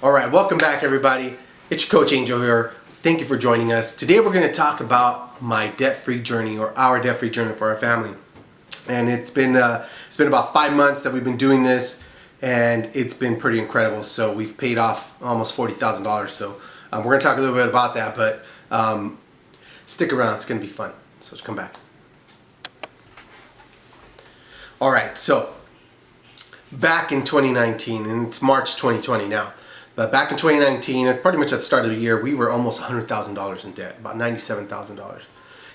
All right, welcome back, everybody. It's your Coach Angel here. Thank you for joining us. Today we're going to talk about my debt-free journey, or our debt-free journey for our family. And it's been about 5 months that we've been doing this, and it's been pretty incredible. So we've paid off almost $40,000. So we're going to talk a little bit about that, but stick around. It's going to be fun. So let's come back. All right, so back in 2019, and it's March 2020 now. But back in 2019, it's pretty much at the start of the year, we were almost $100,000 in debt, about $97,000.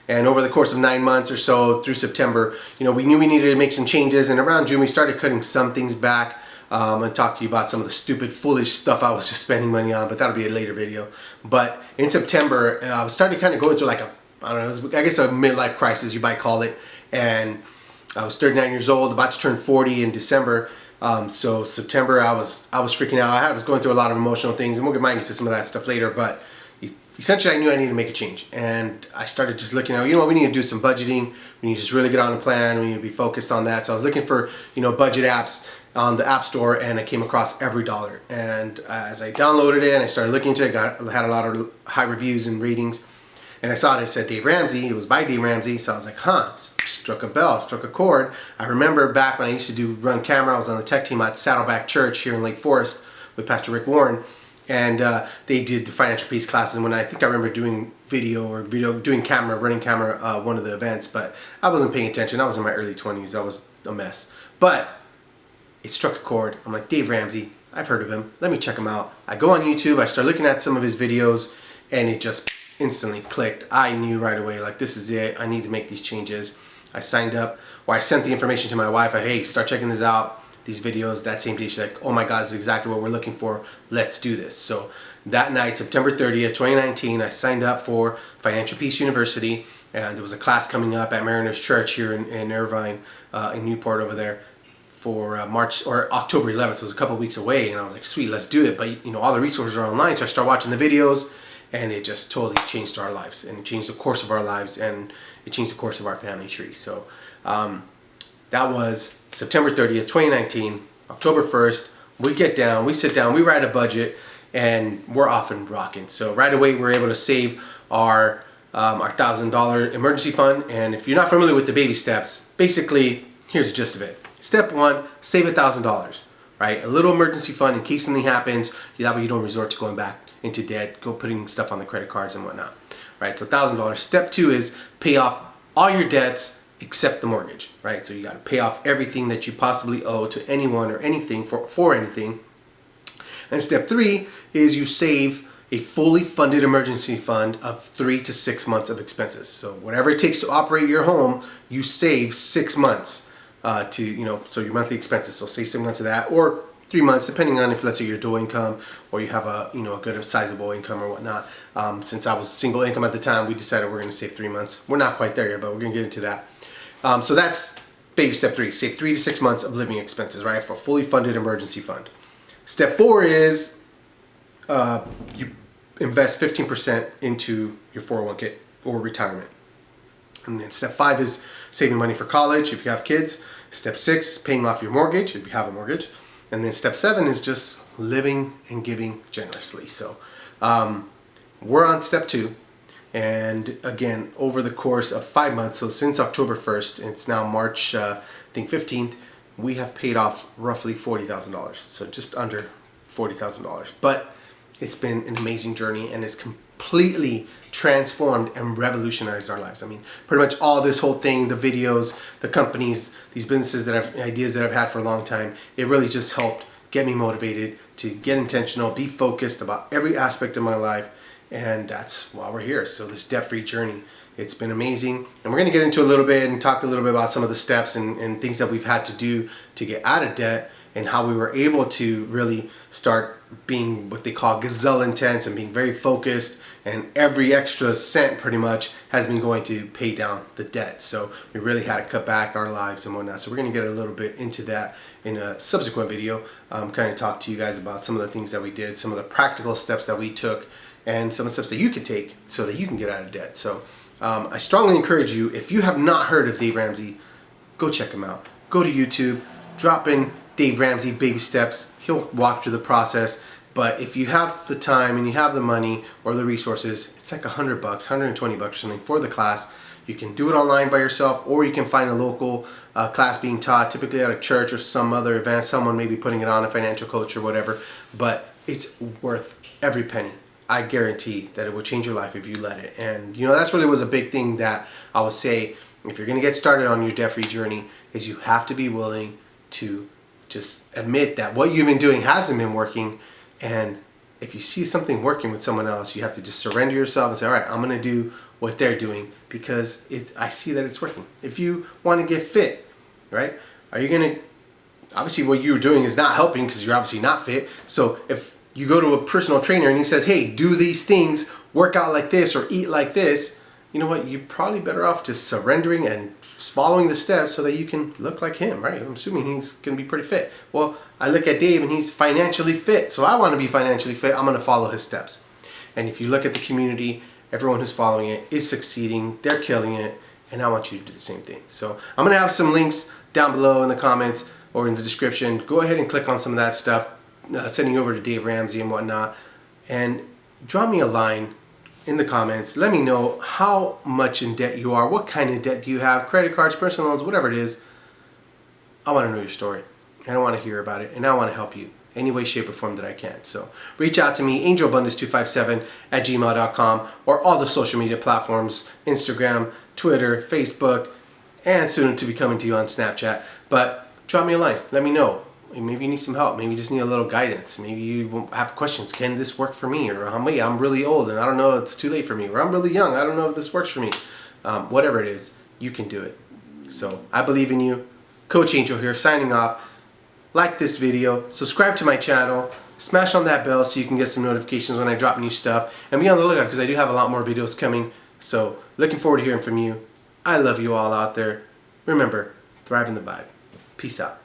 And over the course of 9 months or so through September, we knew we needed to make some changes. And around June, we started cutting some things back. And talk to you about some of the stupid, foolish stuff I was just spending money on, but that'll be a later video. But in September, I started kind of going through like a midlife crisis, you might call it. And I was 39 years old, about to turn 40 in December. So September, I was freaking out. I was going through a lot of emotional things, and we'll get into some of that stuff later. But essentially, I knew I needed to make a change, and I started just looking at, we need to do some budgeting. We need to just really get on a plan. We need to be focused on that. So I was looking for, budget apps on the App Store, and I came across EveryDollar. And as I downloaded it and I started looking into it, had a lot of high reviews and ratings. And I saw it said Dave Ramsey. It was by Dave Ramsey. So I was like, struck a bell, struck a chord. I remember back when I used to run camera, I was on the tech team at Saddleback Church here in Lake Forest with Pastor Rick Warren. And they did the financial peace classes. And I think I remember doing running camera, one of the events. But I wasn't paying attention. I was in my early 20s. I was a mess. But it struck a chord. I'm like, Dave Ramsey, I've heard of him. Let me check him out. I go on YouTube. I start looking at some of his videos. And it just instantly clicked. I knew right away, like, this is it. I need to make these changes. I signed up, or I sent the information to my wife. Hey, start checking this out, these videos. That same day, she's like, oh my God, this is exactly what we're looking for. Let's do this. So that night, September 30th, 2019, I signed up for Financial Peace University, and there was a class coming up at Mariners Church here in Irvine, in Newport over there, for October 11th. So it was a couple weeks away, and I was like, sweet, let's do it. But all the resources are online, so I started watching the videos. And it just totally changed our lives, and it changed the course of our lives, and it changed the course of our family tree. So that was September 30th, 2019. October 1st, we sit down, we write a budget, and we're off and rocking. So right away, we're able to save our $1,000 emergency fund. And if you're not familiar with the baby steps, basically, here's the gist of it. Step 1, save $1,000, right? A little emergency fund in case something happens. That way you don't resort to going back into debt, putting stuff on the credit cards and whatnot, right? So $1,000. Step 2 is pay off all your debts except the mortgage, right? So you got to pay off everything that you possibly owe to anyone or anything for anything. And step 3 is you save a fully funded emergency fund of 3 to 6 months of expenses. So whatever it takes to operate your home, you save 6 months so your monthly expenses. So save 6 months of that, or 3 months, depending on if, let's say, you're dual income or you have a good sizable income or whatnot. Since I was single income at the time, we decided we're going to save 3 months. We're not quite there yet, but we're going to get into that. So that's baby step 3. Save 3 to 6 months of living expenses, right, for a fully funded emergency fund. Step 4 is you invest 15% into your 401k or retirement. And then step 5 is saving money for college if you have kids. Step 6 is paying off your mortgage if you have a mortgage. And then step 7 is just living and giving generously. So we're on step 2. And again, over the course of 5 months, so since October 1st, it's now March, 15th, we have paid off roughly $40,000. So just under $40,000. But it's been an amazing journey, and it's completely transformed and revolutionized our lives. I mean, pretty much all this whole thing, the videos, the companies, these businesses ideas that I've had for a long time, it really just helped get me motivated to get intentional, be focused about every aspect of my life. And that's why we're here. So this debt-free journey, it's been amazing. And we're going to get into a little bit and talk a little bit about some of the steps and things that we've had to do to get out of debt, and how we were able to really start being what they call gazelle intense and being very focused, and every extra cent pretty much has been going to pay down the debt. So we really had to cut back our lives and whatnot. So we're going to get a little bit into that in a subsequent video, kind of talk to you guys about some of the things that we did, some of the practical steps that we took, and some of the steps that you could take so that you can get out of debt. So I strongly encourage you, if you have not heard of Dave Ramsey, go check him out. Go to YouTube, drop in Dave Ramsey baby steps. He'll walk through the process, But if you have the time and you have the money or the resources, it's like $100, $120 or something for the class. You can do it online by yourself, or you can find a local class being taught, typically at a church or some other event, someone maybe putting it on, a financial coach or whatever. But it's worth every penny. I guarantee that it will change your life if you let it. And that's really was a big thing that I would say, if you're going to get started on your debt-free journey, is you have to be willing to just admit that what you've been doing hasn't been working. And if you see something working with someone else, you have to just surrender yourself and say, all right, I'm going to do what they're doing because I see that it's working. If you want to get fit, right, are you going to, obviously what you're doing is not helping because you're obviously not fit. So if you go to a personal trainer and he says, hey, do these things, work out like this or eat like this, you know what, you're probably better off just surrendering and following the steps so that you can look like him, right? I'm assuming he's going to be pretty fit. Well, I look at Dave and he's financially fit, so I want to be financially fit. I'm going to follow his steps. And if you look at the community, everyone who's following it is succeeding, they're killing it, and I want you to do the same thing. So I'm going to have some links down below in the comments or in the description. Go ahead and click on some of that stuff, sending over to Dave Ramsey and whatnot, and drop me a line in the comments. Let me know how much in debt you are, what kind of debt do you have, credit cards, personal loans, whatever it is. I want to know your story, and I want to hear about it, and I want to help you any way, shape, or form that I can. So reach out to me, angelabundance257@gmail.com, or all the social media platforms, Instagram, Twitter, Facebook, and soon to be coming to you on Snapchat. But drop me a line. Let me know. Maybe you need some help. Maybe you just need a little guidance. Maybe you have questions. Can this work for me? Or I'm really old and I don't know, it's too late for me. Or I'm really young, I don't know if this works for me. Whatever it is, you can do it. So I believe in you. Coach Angel here, signing off. Like this video, subscribe to my channel, smash on that bell so you can get some notifications when I drop new stuff. And be on the lookout because I do have a lot more videos coming. So looking forward to hearing from you. I love you all out there. Remember, thrive in the vibe. Peace out.